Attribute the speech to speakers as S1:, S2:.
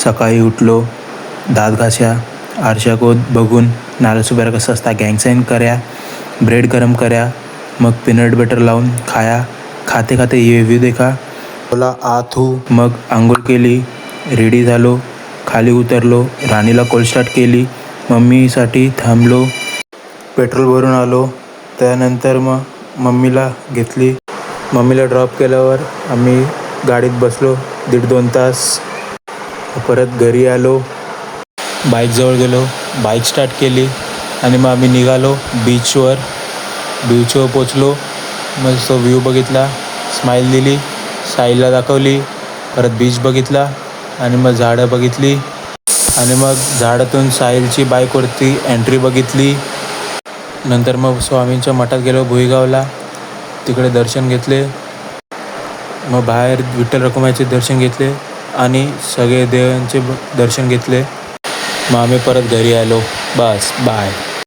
S1: सकाळी उठलो, दात घास्या, आरशाकोत बघून नारळ सुपाऱ्या कसं असता गँग साईन कर्या, ब्रेड गरम कर्या, मग पीनट बटर लावून खाया. खाते खाते ये व्ह्यू देखा. बोला आथू. मग आंघोळ केली, रेडी झालो, खाली उतरलो, राणीला कोल्ड स्टार्ट केली, मम्मीसाठी थांबलो, पेट्रोल भरून आलो. त्यानंतर मग मम्मीला घेतली. मम्मीला ड्रॉप केल्यावर आम्ही गाडीत बसलो 1.5-2 तास. परत घरी आलो, बाईकजवळ गेलो, बाईक स्टार्ट केली आणि मग आम्ही निघालो बीचवर पोचलो. मग तो व्ह्यू बघितला, स्माईल दिली, साईला दाखवली, परत बीच बघितला आणि मग झाडं बघितली आणि मग झाडातून साहिलची बाईकवरती एंट्री बघितली. नंतर मग स्वामींच्या मठात गेलो भुईगावला, तिकडे दर्शन घेतले. मग बाहेर विठ्ठल रखुमाईचे दर्शन घेतले आणि सगळे देवांचे दर्शन घेतले. मग आम्ही परत घरी आलो. बस बाय.